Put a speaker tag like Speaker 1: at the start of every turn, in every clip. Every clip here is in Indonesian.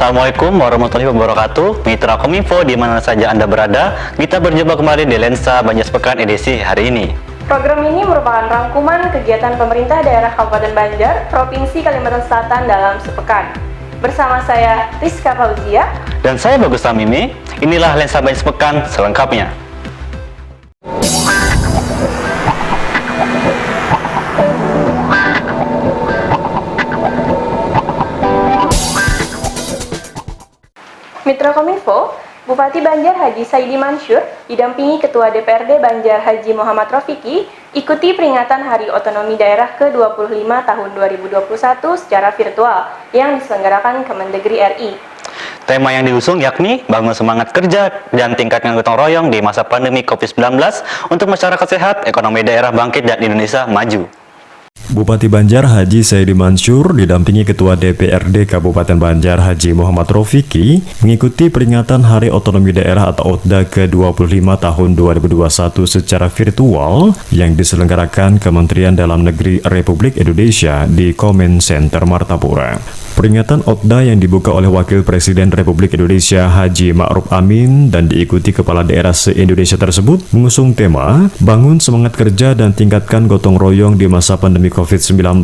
Speaker 1: Assalamualaikum warahmatullahi wabarakatuh. Mitra Kominfo di mana saja Anda berada, kita berjumpa kembali di Lensa Banjar Sepekan edisi hari ini.
Speaker 2: Program ini merupakan rangkuman kegiatan pemerintah daerah Kabupaten Banjar, Provinsi Kalimantan Selatan dalam sepekan. Bersama saya Rizka Fauzia
Speaker 1: Dan saya Bagus Tamimi. Inilah Lensa Banjar Sepekan selengkapnya.
Speaker 2: Mitra Kominfo, Bupati Banjar Haji Saidi Mansur didampingi Ketua DPRD Banjar Haji Muhammad Rofiki ikuti peringatan Hari Otonomi Daerah ke-25 tahun 2021 secara virtual yang diselenggarakan Kemendagri RI.
Speaker 1: Tema yang diusung yakni bangun semangat kerja dan tingkatkan gotong royong di masa pandemi COVID-19 untuk masyarakat sehat, ekonomi daerah bangkit dan Indonesia maju.
Speaker 3: Bupati Banjar Haji Saidi Mansur didampingi Ketua DPRD Kabupaten Banjar Haji Muhammad Rofiki mengikuti peringatan Hari Otonomi Daerah atau OTDA ke-25 tahun 2021 secara virtual yang diselenggarakan Kementerian Dalam Negeri Republik Indonesia di Comment Center Martapura. Peringatan OTDA yang dibuka oleh Wakil Presiden Republik Indonesia Haji Ma'ruf Amin dan diikuti kepala daerah se-Indonesia tersebut mengusung tema bangun semangat kerja dan tingkatkan gotong royong di masa pandemi COVID-19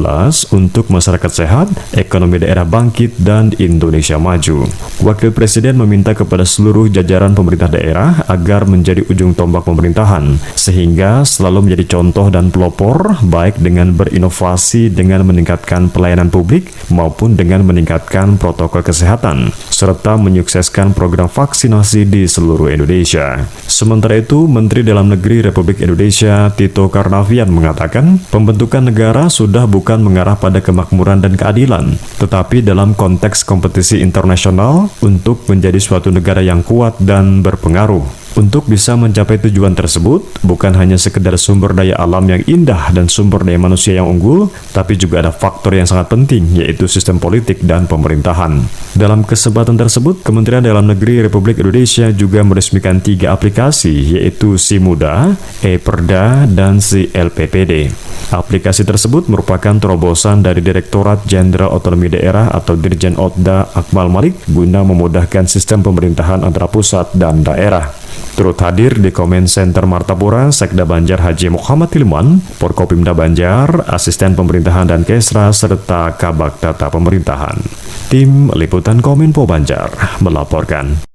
Speaker 3: untuk masyarakat sehat, ekonomi daerah bangkit, dan Indonesia maju. Wakil Presiden meminta kepada seluruh jajaran pemerintah daerah agar menjadi ujung tombak pemerintahan, sehingga selalu menjadi contoh dan pelopor, baik dengan berinovasi dengan meningkatkan pelayanan publik maupun dengan meningkatkan protokol kesehatan, serta menyukseskan program vaksinasi di seluruh Indonesia. Sementara itu, Menteri Dalam Negeri Republik Indonesia Tito Karnavian mengatakan, pembentukan negara sudah bukan mengarah pada kemakmuran dan keadilan, tetapi dalam konteks kompetisi internasional untuk menjadi suatu negara yang kuat dan berpengaruh. Untuk bisa mencapai tujuan tersebut, bukan hanya sekedar sumber daya alam yang indah dan sumber daya manusia yang unggul, tapi juga ada faktor yang sangat penting, yaitu sistem politik dan pemerintahan. Dalam kesempatan tersebut, Kementerian Dalam Negeri Republik Indonesia juga meresmikan 3 aplikasi, yaitu SIMUDA, E-Perda, dan Si-LPPD. Aplikasi tersebut merupakan terobosan dari Direktorat Jenderal Otonomi Daerah atau Dirjen Otda Akmal Malik guna memudahkan sistem pemerintahan antara pusat dan daerah. Turut hadir di Comment Center Martapura, Sekda Banjar Haji Muhammad Tilman, Forkopimda Banjar, Asisten Pemerintahan dan Kesra, serta Kabak Data Pemerintahan. Tim Liputan Kominfo Banjar melaporkan.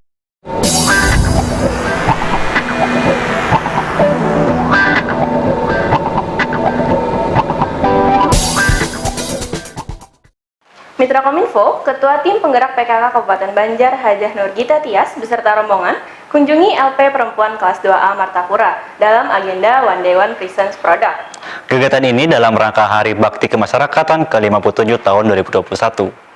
Speaker 2: Mitra Kominfo, Ketua Tim Penggerak PKK Kabupaten Banjar Hajah Nurgita Tias beserta rombongan kunjungi LP Perempuan Kelas 2A Martapura dalam agenda One Day One Presence Product.
Speaker 1: Kegiatan ini dalam rangka Hari Bakti Kemasyarakatan ke-57 tahun 2021.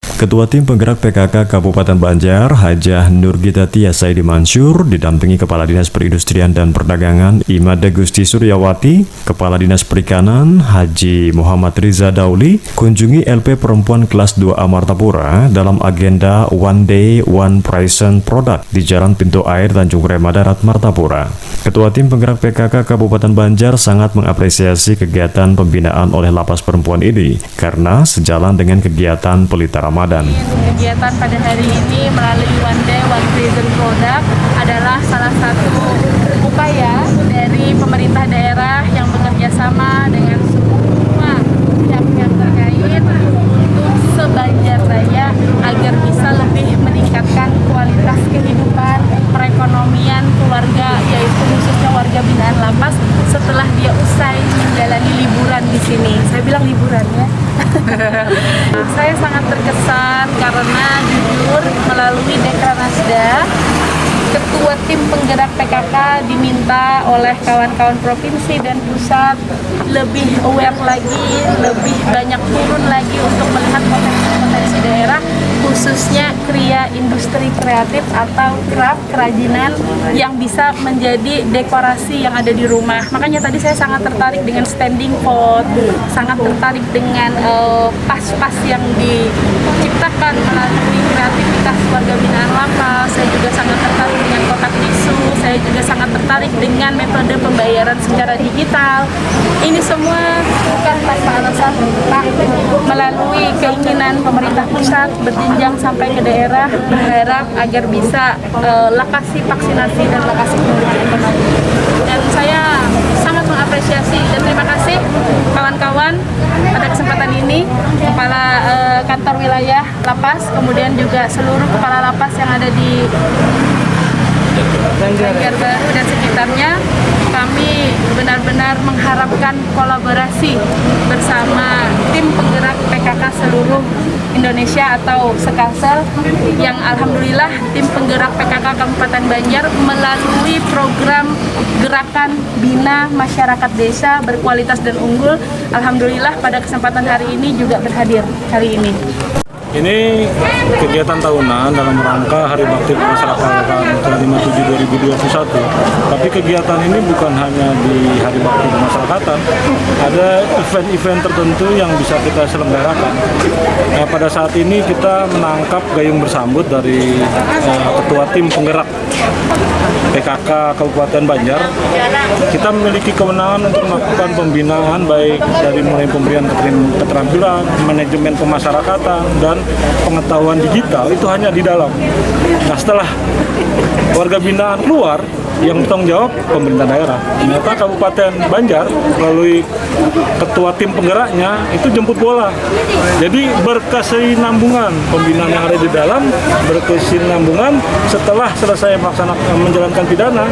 Speaker 3: Ketua Tim Penggerak PKK Kabupaten Banjar, Hajah Nurgita Tias Saidi Mansur, didampingi Kepala Dinas Perindustrian dan Perdagangan Imade Gusti Suryawati, Kepala Dinas Perikanan Haji Muhammad Riza Dauli, kunjungi LP Perempuan Kelas 2A Martapura dalam agenda One Day One Present Product di Jalan Pintu Air Tanjung Rema Darat Martapura. Ketua Tim Penggerak PKK Kabupaten Banjar sangat mengapresiasi kegiatan pembinaan oleh lapas perempuan ini karena sejalan dengan kegiatan Pelita Ramadan.
Speaker 4: Kegiatan pada hari ini melalui One Day One Present Product adalah salah satu upaya dari pemerintah daerah yang bekerja sama dengan semua pihak yang terkait untuk se-Banjar Raya agar bisa lebih meningkatkan kualitas kehidupan perekonomian keluarga, yaitu khususnya warga binaan lapas setelah dia usai menjalani liburan di sini. Saya bilang liburan ya. Saya sangat terkesan karena jujur melalui Dekranasda, Ketua Tim Penggerak PKK diminta oleh kawan-kawan provinsi dan pusat lebih aware lagi, lebih banyak turun lagi untuk melihat potensi-potensi daerah, khususnya kriya industri kreatif atau craft kerajinan yang bisa menjadi dekorasi yang ada di rumah. Makanya tadi saya sangat tertarik dengan standing pot, sangat tertarik dengan pas-pas yang diciptakan melalui kreativitas warga binaan lapas. Saya juga sangat tertarik dengan kotak tisu, saya juga sangat tertarik dengan metode pembayaran secara digital. Ini semua bukan tanpa alasan, Pak. Melalui keinginan pemerintah pusat berjenjang sampai ke daerah, berharap agar bisa lokasi vaksinasi dan lokasi pemulihan ekonomi. Dan saya sangat mengapresiasi dan terima kasih kawan-kawan pada kesempatan ini, Kepala Kantor Wilayah Lapas, kemudian juga seluruh kepala lapas yang ada di Banjarbaru dan sekitarnya. Kami benar-benar mengharapkan kolaborasi bersama tim penggerak PKK seluruh Indonesia atau Sekalsel, yang alhamdulillah tim penggerak PKK Kabupaten Banjar melalui program gerakan Bina Masyarakat Desa Berkualitas dan Unggul, alhamdulillah pada kesempatan hari ini juga berhadir hari ini.
Speaker 5: Ini kegiatan tahunan dalam rangka Hari Bakti Pemasyarakatan ke-57 2021. Tapi kegiatan ini bukan hanya di Hari Bakti Pemasyarakatan, ada event-event tertentu yang bisa kita selenggarakan. Nah, pada saat ini kita menangkap gayung bersambut dari Ketua Tim Penggerak PKK Kabupaten Banjar. Kita memiliki kewenangan untuk melakukan pembinaan baik dari mulai pemberian keterampilan, manajemen pemasyarakatan, dan pengetahuan digital itu hanya di dalam. Nah, setelah warga binaan keluar, yang bertanggung jawab pemerintah daerah. Ternyata Kabupaten Banjar melalui ketua tim penggeraknya itu jemput bola. Jadi berkesinambungan pembinaan yang ada di dalam, berkesinambungan setelah selesai melaksanakan menjalankan pidana,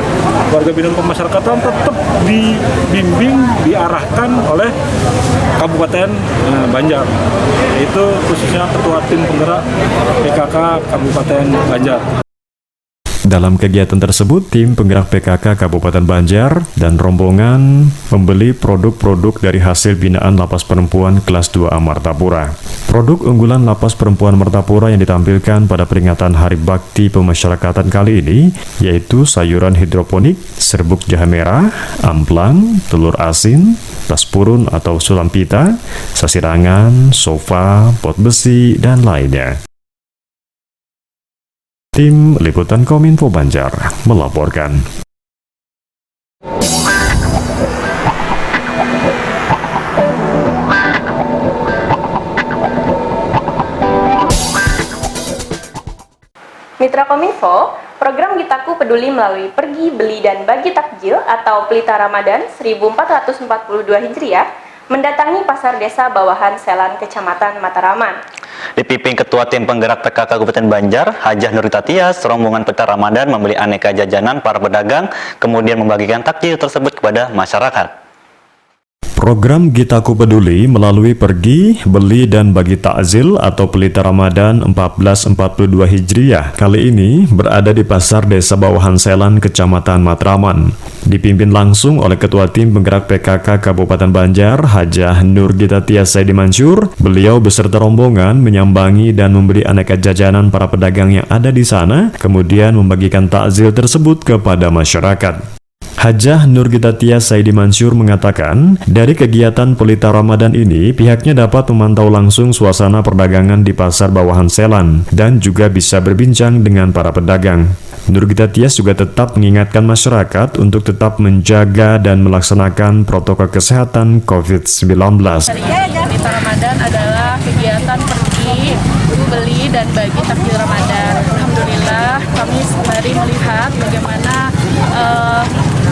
Speaker 5: warga binaan pemasyarakatan tetap dibimbing, diarahkan oleh Kabupaten Banjar. Itu khususnya ketua tim penggerak PKK Kabupaten Banjar.
Speaker 3: Dalam kegiatan tersebut, tim penggerak PKK Kabupaten Banjar dan rombongan membeli produk-produk dari hasil binaan Lapas Perempuan Kelas 2A Martapura. Produk unggulan Lapas Perempuan Martapura yang ditampilkan pada peringatan Hari Bakti Pemasyarakatan kali ini yaitu sayuran hidroponik, serbuk jahe merah, amplang, telur asin, tas purun atau sulam pita, sasirangan, sofa, pot besi, dan lainnya. Tim Liputan Kominfo Banjar melaporkan.
Speaker 2: Mitra Kominfo, program Gitaku Peduli melalui Pergi, Beli, dan Bagi Takjil atau Pelita Ramadan 1442 Hijriah mendatangi Pasar Desa Bawahan Selan, Kecamatan Mataraman.
Speaker 1: Dipimpin Ketua Tim Penggerak PKK Kabupaten Banjar, Hajah Nurita Tias, rombongan Pelita Ramadan membeli aneka jajanan para pedagang, kemudian membagikan takjil tersebut kepada masyarakat.
Speaker 3: Program Gitaku Peduli melalui Pergi, Beli, dan Bagi Takjil atau Pelita Ramadan 1442 Hijriah kali ini berada di Pasar Desa Bawahan Selan, Kecamatan Matraman. Dipimpin langsung oleh Ketua Tim Penggerak PKK Kabupaten Banjar, Hajah Nurgita Tias Saidi Mansur. Beliau beserta rombongan menyambangi dan membeli aneka jajanan para pedagang yang ada di sana, kemudian membagikan takjil tersebut kepada masyarakat. Hajah Nurgita Tias Saidi Mansur mengatakan, dari kegiatan Pelita Ramadan ini, pihaknya dapat memantau langsung suasana perdagangan di Pasar Bawahan Selan dan juga bisa berbincang dengan para pedagang. Nurgita Tias juga tetap mengingatkan masyarakat untuk tetap menjaga dan melaksanakan protokol kesehatan COVID-19.
Speaker 4: Pelita Ramadan adalah kegiatan pergi, beli, dan bagi takjil Ramadan. Alhamdulillah, kami sembari melihat bagaimana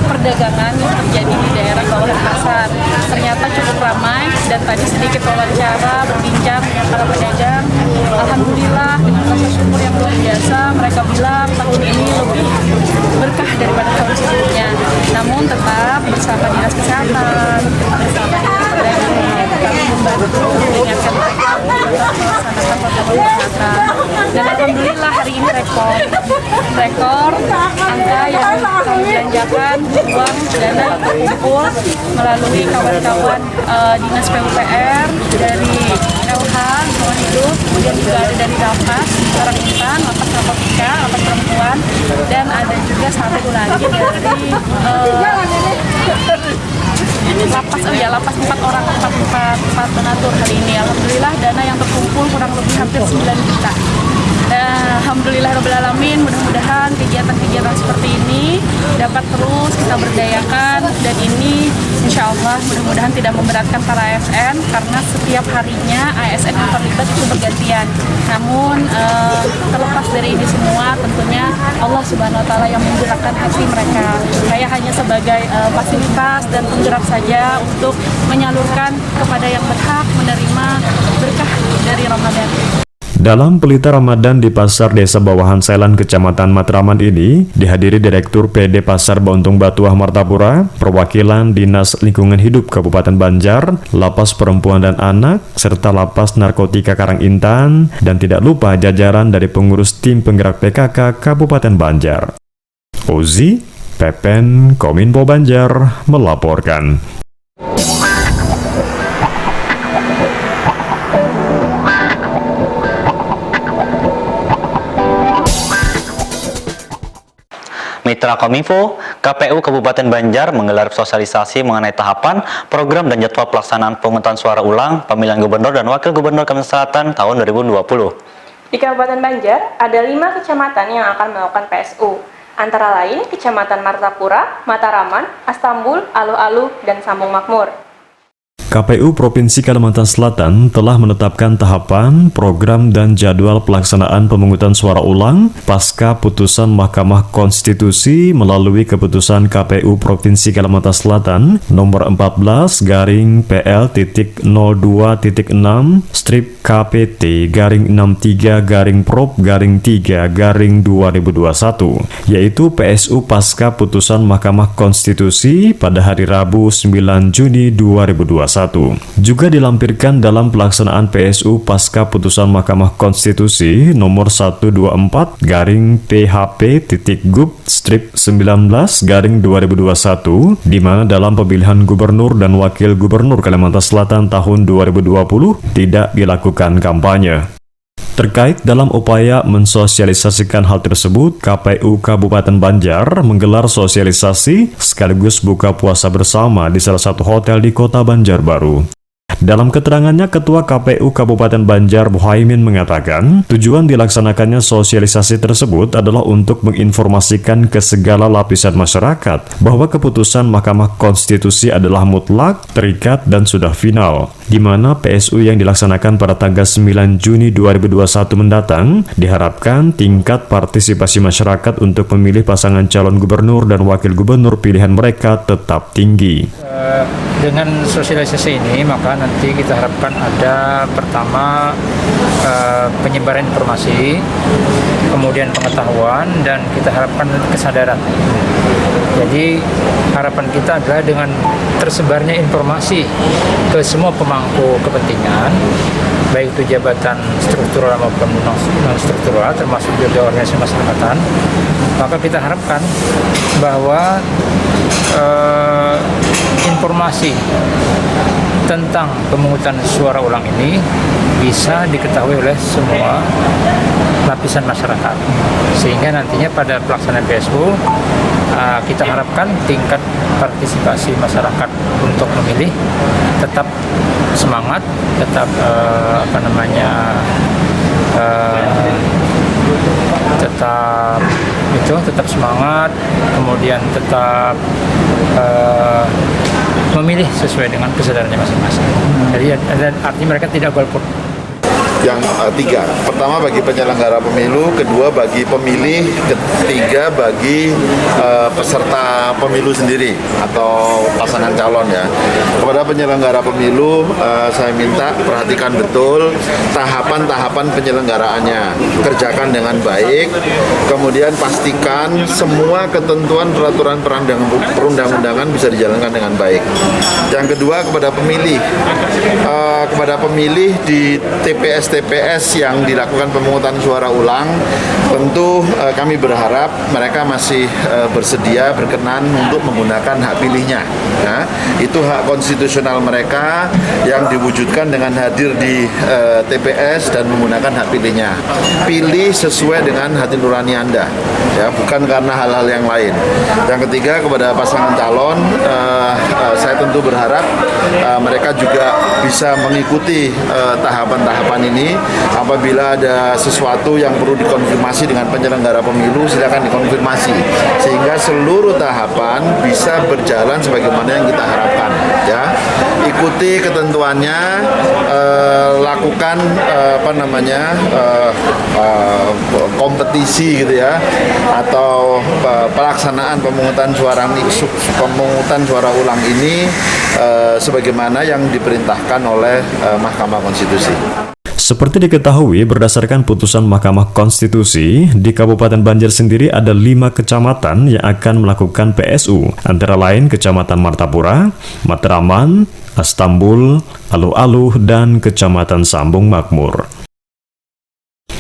Speaker 4: perdagangan yang terjadi di daerah bawah pasar. Ternyata cukup ramai dan tadi sedikit wawancara berbincang dengan para pedagang. Alhamdulillah dengan rasa syukur yang luar biasa, mereka bilang tahun ini lebih berkah daripada tahun sebelumnya. Namun tetap bersama Dinas Kesehatan, bersama pedagang, kami membantu mengingatkan mereka untuk melaksanakan protokol kesehatan. Dan alhamdulillah hari ini rekor angka yang kami belanjakan, uang dana terkumpul melalui kawan-kawan Dinas PUPR dari LH, Lingkungan Hidup, kemudian juga ada dari Lapas, Orang Intan, Lapas Narkotika, Lapas Perempuan, dan ada juga satu lagi dari Lapas 4 orang, 4 donatur hari ini. Alhamdulillah dana yang terkumpul kurang lebih hampir 9 juta. Dan alhamdulillah rabbil alamin, mudah-mudahan kegiatan-kegiatan seperti ini dapat terus kita berdayakan, dan ini insya Allah mudah-mudahan tidak memberatkan para ASN karena setiap harinya ASN yang terlibat itu bergantian. Namun terlepas dari ini semua, tentunya Allah Subhanahu Wa Taala yang menggerakkan hati mereka. Saya hanya sebagai fasilitas dan penggerak saja untuk menyalurkan kepada yang berhak menerima berkah dari Ramadan.
Speaker 3: Dalam pelita Ramadan di Pasar Desa Bawahan Selan, Kecamatan Matraman ini dihadiri Direktur PD Pasar Bauntung Batuah Martapura, perwakilan Dinas Lingkungan Hidup Kabupaten Banjar, Lapas Perempuan dan Anak, serta Lapas Narkotika Karangintan, dan tidak lupa jajaran dari pengurus tim penggerak PKK Kabupaten Banjar. Ozi, Pepen, Kominfo Banjar melaporkan.
Speaker 1: Mitra Kominfo, KPU Kabupaten Banjar menggelar sosialisasi mengenai tahapan, program dan jadwal pelaksanaan pemungutan suara ulang pemilihan gubernur dan wakil gubernur Kalimantan Selatan tahun 2020.
Speaker 2: Di Kabupaten Banjar, ada 5 kecamatan yang akan melakukan PSU, antara lain Kecamatan Martapura, Mataraman, Astambul, Alu-Alu, dan Sambung Makmur.
Speaker 3: KPU Provinsi Kalimantan Selatan telah menetapkan tahapan, program, dan jadwal pelaksanaan pemungutan suara ulang pasca putusan Mahkamah Konstitusi melalui keputusan KPU Provinsi Kalimantan Selatan nomor 14/PL.02.6 strip KPT /63/Prop/3/2021, yaitu PSU pasca putusan Mahkamah Konstitusi pada hari Rabu 9 Juni 2021. Juga dilampirkan dalam pelaksanaan PSU pasca putusan Mahkamah Konstitusi nomor 124/PHP.Gub strip 19/2021, di mana dalam pemilihan gubernur dan wakil gubernur Kalimantan Selatan tahun 2020 tidak dilakukan kampanye. Terkait dalam upaya mensosialisasikan hal tersebut, KPU Kabupaten Banjar menggelar sosialisasi sekaligus buka puasa bersama di salah satu hotel di Kota Banjarbaru. Dalam keterangannya, Ketua KPU Kabupaten Banjar Muhaimin mengatakan, tujuan dilaksanakannya sosialisasi tersebut adalah untuk menginformasikan ke segala lapisan masyarakat bahwa keputusan Mahkamah Konstitusi adalah mutlak, terikat, dan sudah final, di mana PSU yang dilaksanakan pada tanggal 9 Juni 2021 mendatang diharapkan tingkat partisipasi masyarakat untuk memilih pasangan calon gubernur dan wakil gubernur pilihan mereka tetap tinggi.
Speaker 6: Dengan sosialisasi ini, maka nanti kita harapkan ada pertama penyebaran informasi, kemudian pengetahuan, dan kita harapkan kesadaran. Jadi harapan kita adalah dengan tersebarnya informasi ke semua pemangku kepentingan, baik itu jabatan struktural maupun non-struktural, termasuk juga organisasi masyarakatan, maka kita harapkan bahwa informasi tentang pemungutan suara ulang ini bisa diketahui oleh semua lapisan masyarakat, sehingga nantinya pada pelaksanaan PSU kita harapkan tingkat partisipasi masyarakat untuk memilih tetap semangat, tetap tetap semangat, kemudian tetap memilih sesuai dengan kesadarannya masing-masing. Jadi artinya mereka tidak golput.
Speaker 7: Yang tiga, pertama bagi penyelenggara pemilu, kedua bagi pemilih, ketiga bagi peserta pemilu sendiri atau pasangan calon ya. Kepada penyelenggara pemilu, saya minta perhatikan betul tahapan-tahapan penyelenggaraannya, kerjakan dengan baik, kemudian pastikan semua ketentuan peraturan perundang-undangan bisa dijalankan dengan baik. Yang kedua kepada pemilih di TPS yang dilakukan pemungutan suara ulang, tentu kami berharap mereka masih bersedia, berkenan untuk menggunakan hak pilihnya. Nah, itu hak konstitusional mereka yang diwujudkan dengan hadir di TPS dan menggunakan hak pilihnya. Pilih sesuai dengan hati nurani Anda, ya, bukan karena hal-hal yang lain. Yang ketiga kepada pasangan calon, saya tentu berharap mereka juga bisa mengikuti tahapan-tahapan ini ini. Apabila ada sesuatu yang perlu dikonfirmasi dengan penyelenggara pemilu, silakan dikonfirmasi sehingga seluruh tahapan bisa berjalan sebagaimana yang kita harapkan. Ya, ikuti ketentuannya, lakukan kompetisi gitu ya, atau pelaksanaan pemungutan suara ulang ini sebagaimana yang diperintahkan oleh Mahkamah Konstitusi.
Speaker 3: Seperti diketahui, berdasarkan putusan Mahkamah Konstitusi, di Kabupaten Banjar sendiri ada 5 kecamatan yang akan melakukan PSU, antara lain Kecamatan Martapura, Matraman, Astambul, Aluh-Aluh, dan Kecamatan Sambung Makmur.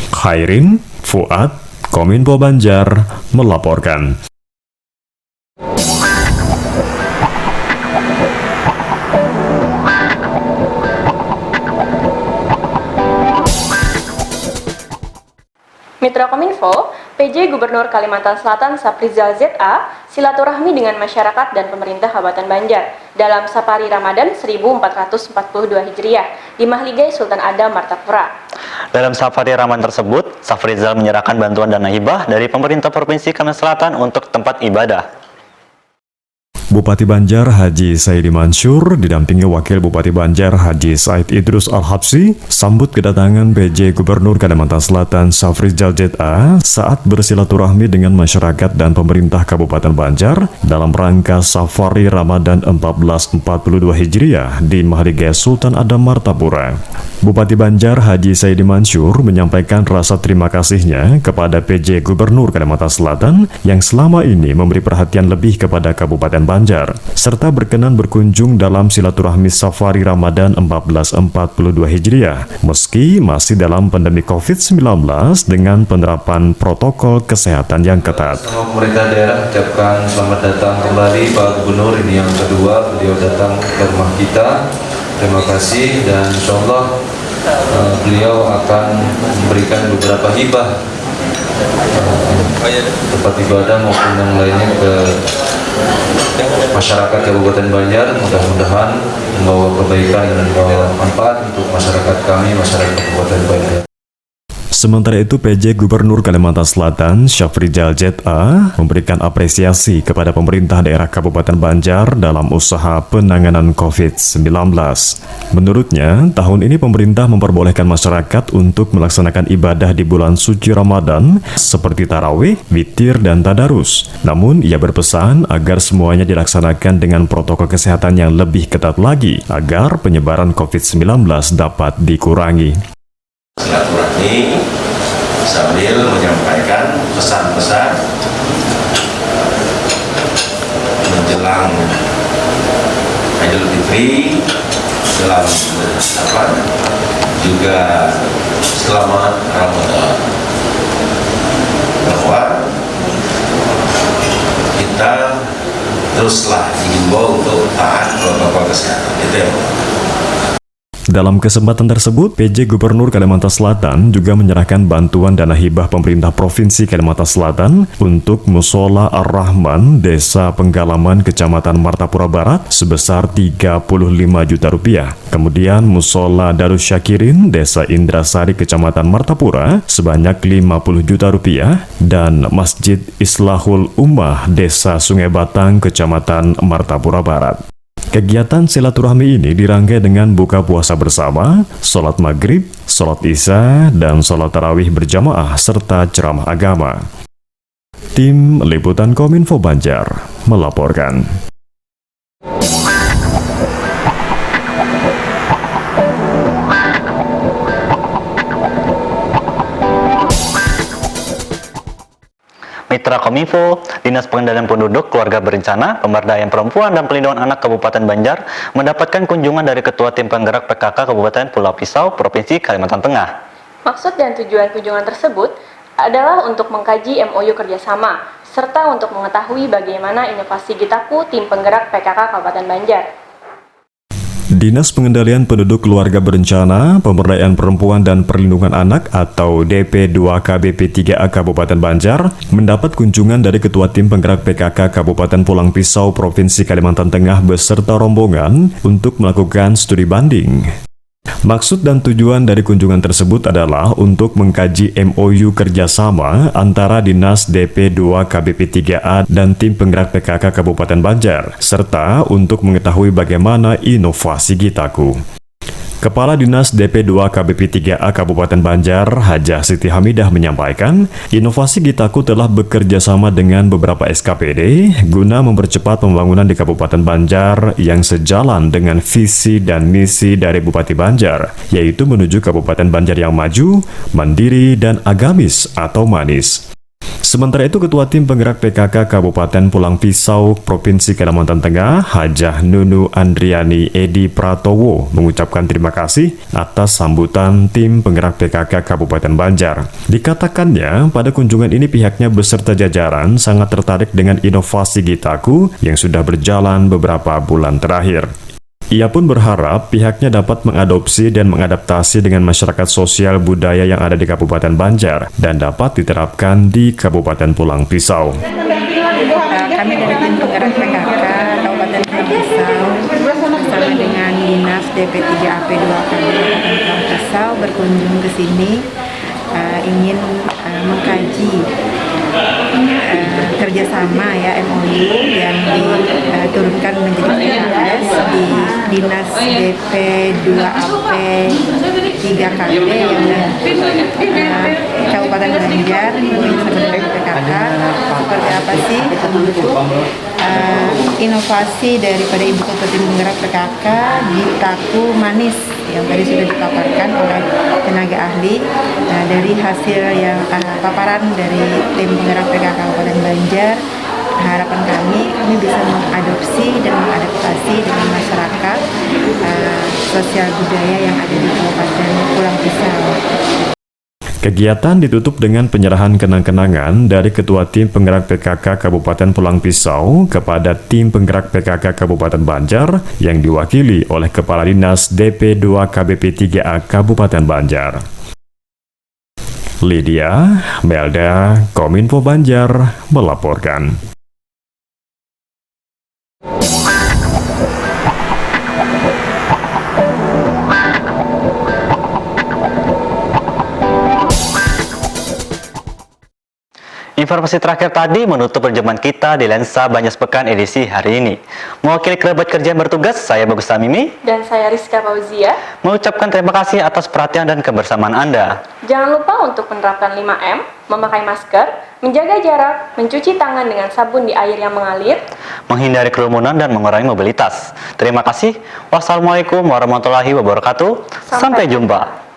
Speaker 3: Khairin Fuad, Kominfo Banjar, melaporkan.
Speaker 2: Mitra Kominfo, PJ Gubernur Kalimantan Selatan Safrizal ZA silaturahmi dengan masyarakat dan pemerintah Kabupaten Banjar dalam Safari Ramadan 1442 Hijriah di Mahligai Sultan Adam Martapura.
Speaker 1: Dalam safari Ramadan tersebut, Safrizal menyerahkan bantuan dana hibah dari pemerintah Provinsi Kalimantan Selatan untuk tempat ibadah.
Speaker 3: Bupati Banjar Haji Saidi Mansur didampingi Wakil Bupati Banjar Haji Said Idrus Al-Habsi sambut kedatangan PJ Gubernur Kalimantan Selatan Safrizal ZA saat bersilaturahmi dengan masyarakat dan pemerintah Kabupaten Banjar dalam rangka Safari Ramadan 1442 Hijriah di Mahligai Sultan Adam Martapura. Bupati Banjar Haji Saidi Mansur menyampaikan rasa terima kasihnya kepada PJ Gubernur Kalimantan Selatan yang selama ini memberi perhatian lebih kepada Kabupaten Banjar, serta berkenan berkunjung dalam silaturahmi Safari Ramadan 1442 Hijriah, meski masih dalam pandemi COVID-19 dengan penerapan protokol kesehatan yang ketat.
Speaker 8: Sama pemerintah daerah ucapkan selamat datang kembali Pak Gubernur, ini yang kedua beliau datang ke rumah kita. Terima kasih, dan insya Allah beliau akan memberikan beberapa hibah tempat ibadah maupun yang lainnya ke masyarakat Kabupaten Banjar. Mudah-mudahan membawa kebaikan dan membawa manfaat untuk masyarakat kami, masyarakat Kabupaten Banjar.
Speaker 3: Sementara itu, PJ Gubernur Kalimantan Selatan Safrizal ZA memberikan apresiasi kepada pemerintah daerah Kabupaten Banjar dalam usaha penanganan COVID-19. Menurutnya, tahun ini pemerintah memperbolehkan masyarakat untuk melaksanakan ibadah di bulan suci Ramadan seperti tarawih, witir, dan tadarus. Namun, ia berpesan agar semuanya dilaksanakan dengan protokol kesehatan yang lebih ketat lagi agar penyebaran COVID-19 dapat dikurangi.
Speaker 9: Silaturahmi sambil menyampaikan pesan-pesan menjelang Idul Fitri, dalam juga selama Ramadan, bahwa kita teruslah diimbau untuk taat protokol kesehatan. Itu ya.
Speaker 3: Dalam kesempatan tersebut, PJ Gubernur Kalimantan Selatan juga menyerahkan bantuan dana hibah pemerintah Provinsi Kalimantan Selatan untuk Musola Ar-Rahman, Desa Penggalaman, Kecamatan Martapura Barat sebesar 35 juta rupiah. Kemudian Musola Darussyakirin, Desa Indrasari, Kecamatan Martapura sebanyak 50 juta rupiah, dan Masjid Islahul Ummah, Desa Sungai Batang, Kecamatan Martapura Barat. Kegiatan silaturahmi ini dirangkai dengan buka puasa bersama, sholat maghrib, sholat isya, dan sholat tarawih berjamaah, serta ceramah agama. Tim Liputan Kominfo Banjar melaporkan.
Speaker 1: Mitra Kominfo, Dinas Pengendalian Penduduk, Keluarga Berencana, Pemberdayaan Perempuan dan Pelindungan Anak Kabupaten Banjar mendapatkan kunjungan dari Ketua Tim Penggerak PKK Kabupaten Pulau Pisau, Provinsi Kalimantan Tengah.
Speaker 2: Maksud dan tujuan kunjungan tersebut adalah untuk mengkaji MOU kerjasama, serta untuk mengetahui bagaimana inovasi Gitaku Tim Penggerak PKK Kabupaten Banjar.
Speaker 3: Dinas Pengendalian Penduduk Keluarga Berencana, Pemberdayaan Perempuan dan Perlindungan Anak atau DP2KBP3A Kabupaten Banjar mendapat kunjungan dari Ketua Tim Penggerak PKK Kabupaten Pulau Pisau Provinsi Kalimantan Tengah beserta rombongan untuk melakukan studi banding. Maksud dan tujuan dari kunjungan tersebut adalah untuk mengkaji MOU kerjasama antara Dinas DP2 KBP3A dan tim penggerak PKK Kabupaten Banjar, serta untuk mengetahui bagaimana inovasi Gitaku. Kepala Dinas DP2 KBP3A Kabupaten Banjar, Hajah Siti Hamidah menyampaikan, inovasi Gitaku telah bekerja sama dengan beberapa SKPD guna mempercepat pembangunan di Kabupaten Banjar yang sejalan dengan visi dan misi dari Bupati Banjar, yaitu menuju Kabupaten Banjar yang maju, mandiri, dan agamis atau manis. Sementara itu, Ketua Tim Penggerak PKK Kabupaten Pulang Pisau, Provinsi Kalimantan Tengah, Hajah Nunu Andriani Edi Pratowo mengucapkan terima kasih atas sambutan Tim Penggerak PKK Kabupaten Banjar. Dikatakannya, pada kunjungan ini pihaknya beserta jajaran sangat tertarik dengan inovasi Gitaku yang sudah berjalan beberapa bulan terakhir. Ia pun berharap pihaknya dapat mengadopsi dan mengadaptasi dengan masyarakat sosial budaya yang ada di Kabupaten Banjar dan dapat diterapkan di Kabupaten Pulang Pisau.
Speaker 10: Kami dari tim penggerak PKK Kabupaten Pulang Pisau bersama dengan Dinas DP3AP2 Kabupaten Pulang Pisau berkunjung ke sini ingin mengkaji kerjasama ya MOU yang diturunkan menjadi PKS di Dinas DP2AP 3KB yang Kabupaten Banjar bersama dengan PKK. Seperti apa sih untuk inovasi daripada Ibu Ketua Tim Penggerak PKK Gitaku Manis yang tadi sudah dipaparkan oleh tenaga ahli. Dari hasil yang paparan dari Tim Penggerak PKK Kabupaten Banjar, harapan kami bisa mengadopsi dan mengadaptasi dengan masyarakat sosial budaya yang ada di Kabupaten Pulang Pisau.
Speaker 3: Kegiatan ditutup dengan penyerahan kenang-kenangan dari Ketua Tim Penggerak PKK Kabupaten Pulang Pisau kepada Tim Penggerak PKK Kabupaten Banjar yang diwakili oleh Kepala Dinas DP2 KBP3A Kabupaten Banjar. Lydia Melda, Kominfo Banjar melaporkan.
Speaker 1: Informasi terakhir tadi menutup perjumpaan kita di Lensa Banjar Sepekan edisi hari ini. Mewakili kerabat kerja yang bertugas, saya Bagus Tamimi
Speaker 2: Dan saya Rizka Fauzia
Speaker 1: mengucapkan terima kasih atas perhatian dan kebersamaan Anda.
Speaker 2: Jangan lupa untuk menerapkan 5M, memakai masker, menjaga jarak, mencuci tangan dengan sabun di air yang mengalir,
Speaker 1: menghindari kerumunan dan mengurangi mobilitas. Terima kasih. Wassalamualaikum warahmatullahi wabarakatuh. Sampai jumpa.